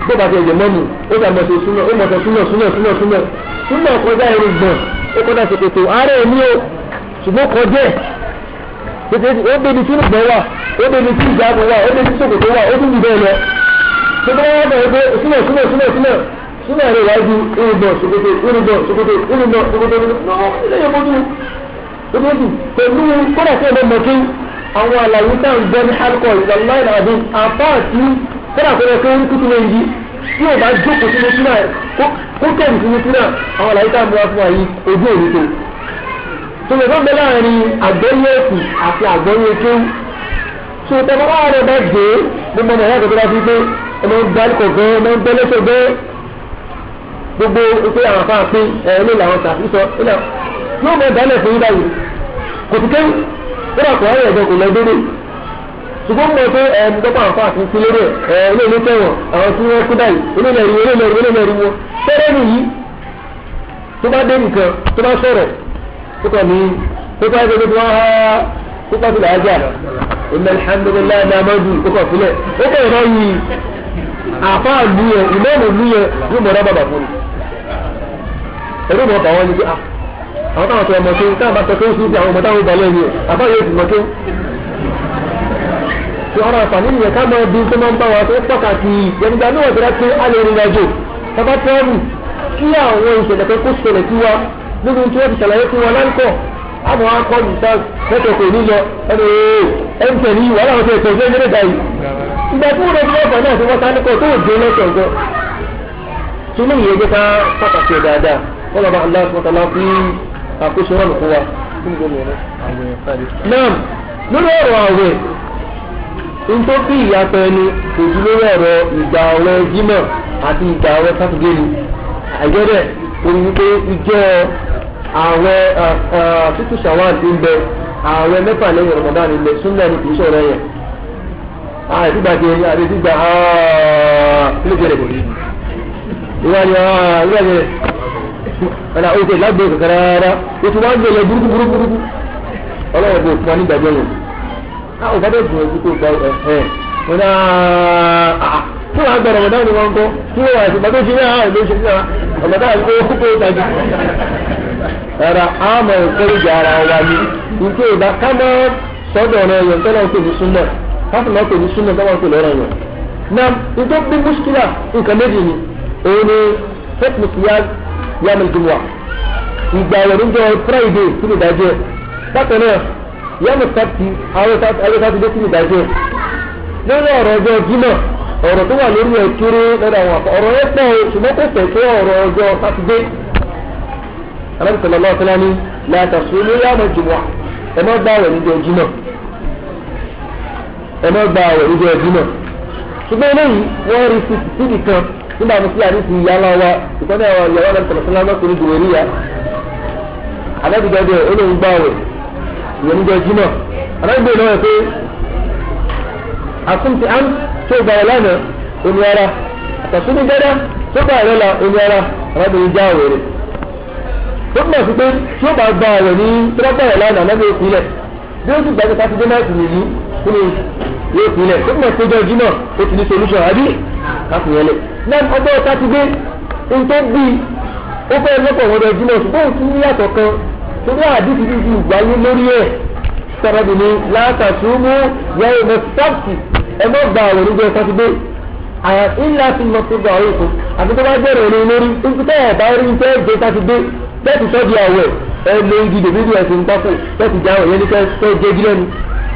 bó bá ti ẹ̀jẹ̀ mọ́mù ó dà mọ̀tò súnmọ̀ kọjá irun gbọ̀n ó kọjá ṣòkòtò ààrẹ mi ó ṣùgbọ́n kọjá ó débi tí ìgbọ̀n wà ó débi tí ìjáàbù wà ó débi tí ṣòkòtò wà ó dúdú bẹ́ẹ̀ lọ tó bá wà bẹ̀rẹ̀ pé súnmọ̀ rẹ̀ wájú irùngbọ̀n pẹ̀lú kọ́dà tí ẹ̀mọ́ mọ̀kí àwọn àlàyé tá à ń gbọ́ ní hálkọ̀ ìlànà ìlànà àpáàtì kọ́dà kọ́dà kí wọ́n kútu lẹ́yìn yìí tí ò bá jókòó sínú sílẹ̀ kó kẹ́rì sínú sílẹ̀ àwọn àlàyé tá à ń bọ́ fún wa yìí ojú òní tó. tó lè fọ́n bẹ láàrin àgbọ́yé èkù àti àgbọ́yé kéwù. tó tẹ́lẹ̀ wá rẹ̀ bá gbé gbogbo ọmọ ìyá àgbẹ̀ bá fi pé ọmọ ìdálùkọ̀ gan ọmọ ìdálẹ́sẹ̀ gan gbogbo ìpè àwọn afáàpín ẹ̀ẹ́lẹ́ làwọn tàbí sọ yóò mọ ìdálẹ̀ fún yín báyìí kò sí kéwù wọ́n àkọ́ ayé ẹ̀dọ́ kò lọ dédé ṣùgbọ́n mo pé ẹ̀ẹ́dọ́gbà àwọn afáàpín sí lórí ilé ilé tẹ̀wọ̀n àwọn tí wọ́n kú báyìí olóòlẹ̀rí wọn fẹ́rẹ́ nìyí tó bá dé nìkan tó bá sọ̀rọ̀ tó kàn ní tó bá dé tó wá tó bá tilẹ̀ ajá inna alhamdulillahi nàmọ́dù tó kàn sílẹ̀ ó kàn rọ yìí àfáà lu yẹ ìmọ̀ọ́mù lu yẹ yóò mọ̀ ọ́ bàbà fún mi ẹ̀rọ mọ̀ bàwọn ni pé àwọn táwọn tó ọmọ tó ń káàbà tó ń sùn àwọn ọmọ táwọn ìgbàlẹ̀ yìí àbá yóò sì mọ̀ tó. tí ọ̀rọ̀ àǹfààní nìyẹn ká máa bí tó máa ń bá wa tó pàtàkì ìyẹnìgbà náà wọ́n ti rántí alẹ́ ìrìn àjò bàbá tẹ́rù kí àwọn ìṣẹ̀lẹ̀ kan kó ṣẹlẹ̀ sí wa nínú tí wọ́n ti ṣàlàyé fún wa láńkọ̀ àmọ́ akọ́ni sáà lẹ́tọ̀ọ̀kọ̀ nílọ ẹni ẹ̀ńtẹ̀ ní wàhálà wọn ti ẹ̀tọ́ ìṣẹ́ ìṣẹ́ ìdáyìí. ìgbà tí wọ́n fi ọ̀fà náà tí wọ́n sáníkọ̀ tó dé lọ́sọ̀ ọ̀gọ́. tí ní ìyẹn jẹ́ ká pàtàkì dáadáa wọ́n lọ́ba aláṣọ́tàlá fi àkóso wọn fún wa. náà lórí ọ̀rọ̀ àwẹ̀ nítorí bí ìyàtọ̀ ẹni kò ju lórí ọ̀rọ̀ ìgbà ọ̀rọ̀ jímọ̀ àti ìgbà ọ̀rọ̀ sátidé ni àìjẹ́bẹ̀ orí wípé ìjọ ààrẹ títù ṣàwọn ti ń bẹ ààrẹ mẹ́fà lẹ́yìn Ramadan ní ilẹ̀ súnmọ́ ní kìí ṣọ̀rọ̀ yẹn àìsígbà tí àdéjìgbà kílódé kò rí ìwádìí ìwádìí ọ̀nà òkè lágbè kankan rárá o ti wá ń gbèlè burúkú ọlọ́wọ́ bò fún wa ní ìgbàgbọ́ yẹn a ò bá bẹ́ẹ̀ gbìyànjú tó gba wọn náà tí wọ́n á gba Ramadan ni wọ́n ń kọ́ tí wọ́n wà sí ìgbà tó ṣe ní àwọn ìlú ṣe ní Ramadan ni wọ́n kó tajú rárá àmọ́ ìkórìjà ara wa ni nítorí ìgbà ká máa sọ́dọ̀ ọ̀rọ̀ yẹn tọ́lá ń pè ní súnmọ́ káfí máa pè ní súnmọ́ tọ́lá ń pè lọ́rọ̀ yẹn. na nítorí bí mùsùlùmá nǹkan méjì ni òun ni fẹ́t mùsùlùmá yàmù jùmọ̀ ìgbà rẹ̀ níjọ́ Friday sí ní ìdájọ́ bákan náà yàmù sábtì àwọn sátidé sí ní ìdájọ́ lórí ọ̀rọ̀ ọjọ́ Jímọ̀ ọ̀rọ̀ tó wà lórí ẹ̀ kéré lọ́dọ̀ àwọn àpò ọ̀rọ̀ yẹn pọ̀ ṣùgbọ́n kò tẹ̀ tó ọ̀rọ̀ ọjọ́ sátidé Ànábì sallallahu alaihi wasallam la tasumu yawm al-jumu'ah ẹ má gbààwẹ̀ níjọ́ Jímọ̀ ẹ má gbààwẹ̀ níjọ́ Jímọ̀ ṣùgbọ́n eléyìí wọ́n rí sí nìkan nígbà tó sílẹ̀ àdìsí ìyáwó wa ìkọ́ni àwọn ìyàwó Ànábì sallallahu alaihi wasallam kò ní dùwẹ̀ níyà Ànábì gbàgbé olóhùn gbààwẹ̀ ìyẹn níjọ́ Jímọ̀ Ànábì gbé náà pé àtúntì àm tó gbààwẹ̀ lánàá omi ara àtàtúndì gẹ́dá tó gbààwẹ̀ lánàá omi ara Ànábì já òwèrè ó túnbọ̀ sí pé tí ó bá gba ọ̀rọ̀ ní tírọ́pẹ̀rẹ̀ lánàá lẹ́gbẹ̀ẹ́ ìpínlẹ̀ bí ó sì gbàgbé sátidé náà sì nìyí kí ni yóò sílẹ̀ tó kúmọ̀ péjọ jímọ̀ ó ti ní solution àbí káfíńyẹn lẹ̀ náà ọjọ́ sátidé ń tó bí ó fẹ́ lọ́pọ̀ ọ̀dọ̀ jímọ̀ ṣùgbọ́n òtún ní yàtọ̀ kan torí àdìsí ti ju ìgbáyé lórí ẹ̀ sọ̀rọ̀dì ni látàtúmú yẹ́n ìmọ̀ sábtì ẹ mọ́ gba àwọn oníjọ sátidé àyà ńlá ti lọ sí ọ̀rọ̀ èkó àti tó bá bẹ̀rẹ̀ ní lórí nítorí ẹ̀bá rí ń tẹ́ jẹ sátidé tẹ́tù sọ́dí àwẹ̀ ẹ lo igi dèbíbi ẹ̀sìn pápó tẹ́tù já àwẹ̀ yẹn ní tẹ́ jẹ́ gílẹ̀ ni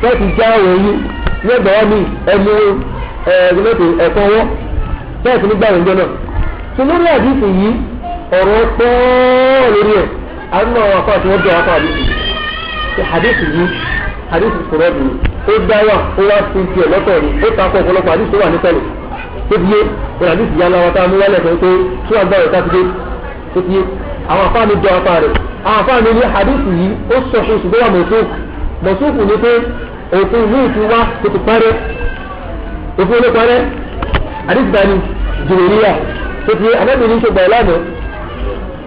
tẹ́tù já àwẹ̀ yìí ní ẹgbẹ̀ wọn ní ẹnu ẹ̀kọ́ wọ́ tẹ́tù nígbà ìjọ náà tó lórí àdìsí yìí ọ̀rọ̀ pọ́ lórí ẹ̀ àwọn àwọn afọ àti wọ́n jẹ́ afọ àdìsí àdìsí yìí àdìsí sọ̀rọ̀ bìí ó dá wà ó wá sí ti ẹ̀ lọ́tọ̀ ni ó takọ̀ ọ̀pọ̀lọpọ̀ àdìsí tó wà ní tẹ́lẹ̀ tó fi yé ìrìn àdìsí yá láwa tá a mú wálẹ̀ fẹ́ pé tí wọ́n gbá ọ̀tá ti dé tó fi yé àwọn afá mi jọ afá rẹ̀ àwọn afá mi ní àdìsí yìí ó sọ fún ṣùgbọ́n wà mọ̀súkù ní pé òfin ìlú ìtú wá tó ti parẹ́ òfin olè parẹ́ àdìsí dání jìnnìyà tó fi yé anábìrin ṣe gbà ìlànà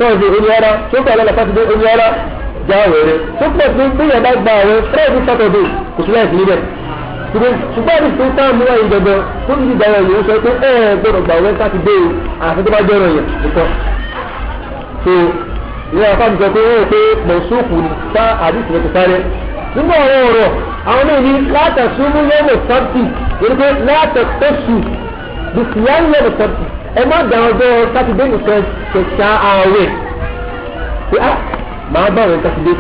tọ́ọ̀dì oníyàrá tó kọ́ ọ̀lọ́lá sátidé oníyàrá já wẹ̀rẹ̀ tó pọ̀ sí pé yẹn bá gba àwẹ̀ friday saturday kò sí láìsí níbẹ̀ ṣùgbọ́n àti tó tá mú wáyé gbẹgbẹ tó ti dìgbà wẹ̀ yìí sọ pé gbọ́dọ̀ gba àwẹ̀ sátidé àfi tó bá jẹ́ ọ̀rọ̀ yẹn nìkan so ìwé àfáàmì sọ pé wọ́n pé mọ̀súùkù ní sá àdìsí rẹ̀ ti sáré nínú àwọn ọ̀rọ̀ àwọn náà ní látàsúmú yẹ́mọ̀ sábtì wọ́n pé látàtọ́sù bìsíyàn yẹ́mọ̀ sábtì ẹ má dá ọjọ́ sátidé nìkan kẹta ààwẹ̀ pé á máa bá àwọn sátidé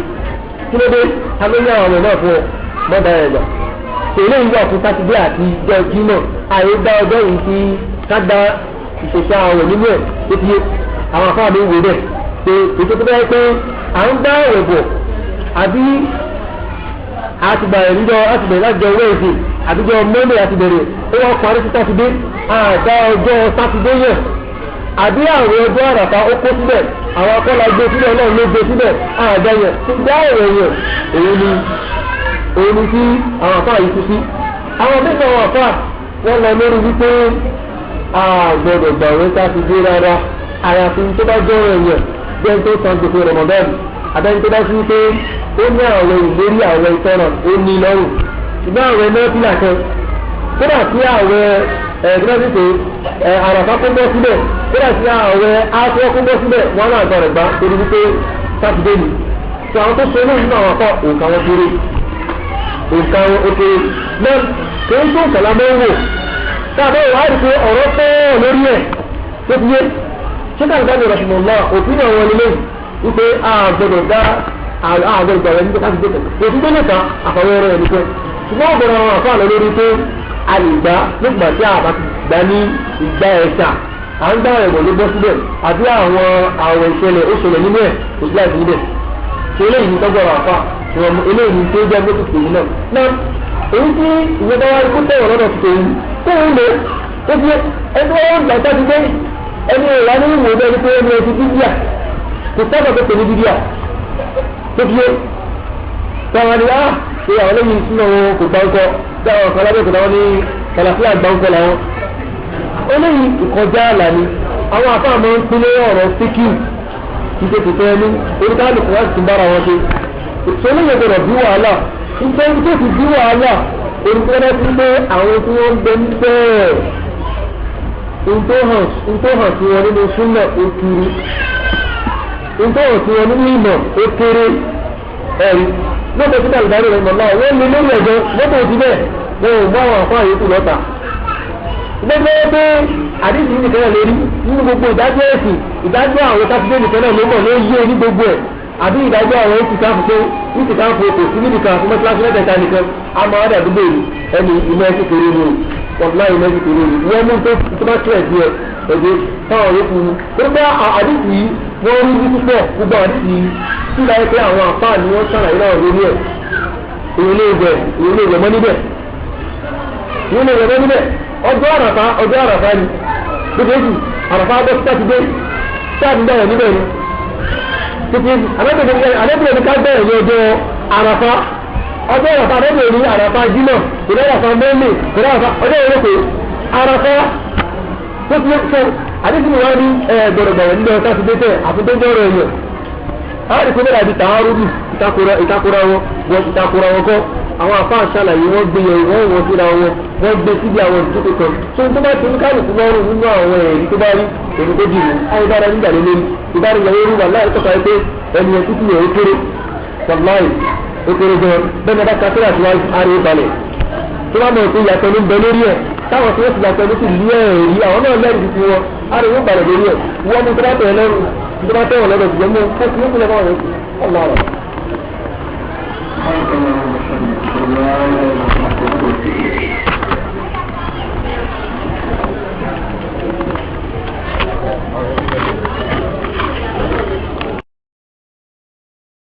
kí ló dé alóyún àwọn ọmọ náà fún ọ mọ́dà ẹ̀gbà tèlé ń yọ fún sátidé àti ìjọ jímọ̀ àyè dá ọjọ́ yìí sí kágbá ìṣẹ̀ṣẹ̀ ààwẹ̀ nínú ẹ̀ tó fi àwọn afáàmì ìwé bẹ̀ pé ètò tó bẹ́ẹ̀ pé à ń dá ẹ̀wẹ̀ bọ̀ àbí àtìgbàrẹ̀ níjọ àtìgbàrẹ̀ láti jọ wẹ́ẹ̀sì àbíjọ mọ́ndé àtìgbàrẹ̀ ó wọ́n parí sí sátidé àdá ọjọ́ sátidé yẹn àbí àwọn ọjọ́ àràfà ó kó síbẹ̀ àwọn akọ́lá gbé síbẹ̀ náà ló gbé síbẹ̀ àdá yẹn ti dá ẹ̀rẹ̀ yẹn èyí ni tí àwọn afá yìí kú sí àwọn mẹ́ta àwọn afá wọ́n lọ lórí wípé àgbọ̀dọ̀ gbàwé sátidé rárá àyàfi tó bá jẹ́ ẹ̀yẹ̀ jẹ́ tó san gbèsè rọmọdọ́ọ̀nù àbẹ́ni tó bá sí pé ó ní àwọn ìlérí àwọn ìtọ́nà ó ní lọ́rùn ṣùgbọ́n àwọn ẹ̀mọ́ fílà kan kódà sí àwẹ̀ ẹ̀ẹ́dínlẹ́sìtò àràfà kó bọ́ síbẹ̀ kódà sí àwẹ̀ aṣọ kó bọ́ síbẹ̀ wọn náà gbọ́dọ̀ gbá torí wípé sátidé ni tí àwọn tó so lóyún náà wọ́n kọ́ òǹkà wọn kéré òǹkà wọn ó kéré náà kò ń tó ìṣẹ̀lá mọ́ wò káàbọ̀ wà á rí pé ọ̀rọ̀ pọ̀ lórí ẹ̀ tó fi yé ṣé káàbọ̀ ní ìrọ̀ṣùmọ̀ náà òfin àwọn ilé wípé àgbọ̀dọ̀ dá àgbọ̀dọ̀ gbà wẹ̀ nípa sátidé òfin tó nìkan àfàwọn ọ̀rọ̀ ẹ̀ nìkan ṣùgbọ́n ọ̀gbọ̀n àwọn àfáà lọ lórí pé a lè gbá nígbà tí a bá ti gbá ní ìgbà ẹ̀ṣà à ń gbá ẹ̀wọ̀n ló bọ́ síbẹ̀ àbí àwọn àwọ̀ ìṣẹ̀lẹ̀ ó ṣẹlẹ̀ nínú ẹ̀ kò sí láti níbẹ̀ ṣe eléyìí ní tọ́gbọ̀rọ̀ àfáà ṣùgbọ́n eléyìí tó jẹ́ mọ́tò tòun náà náà èyí tí ìwé bá wáyé kó tẹ̀wọ̀ lọ́dọ̀ tòun tó ń lò ó fi ẹni wọ́n gbà sáti dé ẹni ìwà ní ìwò bẹ́ẹ̀ ni pé ẹni ẹti bíbíà kò sábà tó tẹ̀lé bíbíà tó fi táwọn ni wá ṣe àwọn lẹ́yìn sínú wọn kò gbáǹkọ dáwọn ọ̀kan lábẹ́kọ̀ọ́ láwọn ní kàlàfíà gbáǹkọ làwọn. eléyìí ìkọjá àlà ni àwọn àfáà máa ń pínlẹ̀ ọ̀rọ̀ síkìú ìṣe kò fẹ́ ní oníkálùkù láti tún bára wọn ṣe. ìṣòro yẹn gbọdọ̀ bí wàhálà nítorí tó fi bí wàhálà olùkọ́dá ti pé àwọn tí wọ́n ń bẹ ní bẹ́ẹ̀ ntó hàn sí wọn nínú súnà ó kiri ntó hàn sí wọn nínú ìmọ̀ ó kéré ẹ̀rí lọ́pọ̀ tí náà ìdarí rẹ̀ mọ̀lá wọ́n lé lórí ẹ̀jọ́ lọ́pọ̀ tí bẹ́ẹ̀ wọ́n ò mú àwọn àfáà yòókù lọ́ta. gbogbo pé àdéhùn yìí nìkan náà lórí nínú gbogbo ìdájọ́ ẹ̀sìn ìdájọ́ àwọn sátidé nìkan náà ló mọ̀ ló yé ní gbogbo ẹ̀ àbí ìdájọ́ àwọn ìtìkáfù tó ìtìkáfù kò sí níbìkan fún mọ́tíláṣí mẹ́tẹ̀ẹ̀ta nìkan a máa dà dúgbò yìí ẹni ìmọ̀ ẹ̀sìn kéré ni wọ́n ìmọ̀ ẹ̀sìn kéré ni wọ́n mú tó bá kílẹ̀ sí ẹ̀ ẹ̀dẹ́ táwọn yòókù tó bá àdéhùn yìí wọ́n rí ní púpọ̀ gbogbo àdéhùn yìí tí láyé pé àwọn àfáà ni wọ́n ṣàlàyé náà lórí ẹ̀ ìrìnlẹ̀ ìgbẹ̀ mọ́ níbẹ̀ ọjọ́ àràfá ni gbogbo èjì àràfá bọ́ sí sátidé sáàtì bẹ̀rẹ̀ níbẹ̀ ni títí àdébìnrin ní ká bẹ̀rẹ̀ ní ọjọ́ àràfá àdébìnrin ní àràfá jímọ̀ ìdá àràfá mẹ́lẹ̀ ìdá àràfá ọjọ́ ìrọ́pẹ̀ àràfá tó ti sọ àdébìnrin wá ní gbọ̀dọ̀gbọ̀rẹ̀ nílẹ̀ sátidé tẹ̀ àfitẹ́jọ́ rẹ̀ yẹn láti kó bẹ́ẹ̀ àti tààrùdù ìtakora wọn kọ́ àwọn àfáà ṣàlàyé wọ́n gbé yẹ wọ́n síra wọ́n gbé síbi àwọn ìdúkò kan tó ń tó bá ti ń kálukú lọ́rùn nínú àwọn ẹ̀rí tó bá rí èmi tó dìbò ayédára nígbà lélẹ́ ìdánilẹ̀ yorùbá láì tọ́ka pé ẹni ẹ̀ tútù yẹn ó kéré wàláì ó kéré gan bẹ́ẹ̀ ni bá kásíra tí wọ́n á rí balẹ̀ tó bá mọ̀ pé ìyàtọ̀ ló ń bẹ lórí ẹ̀ táwọn tí wọ́n ti yàtọ̀ ló sì lé ẹ̀rí àwọn náà lẹ́rìí ti wọn á rí wọ́n balẹ̀ lórí ẹ̀ wọ́n mú tó bá tẹ̀wọ̀n lọ́rùn ṣùgbọ́n mú kó tí ó kúlẹ̀ báwọn ọ̀la rẹ̀.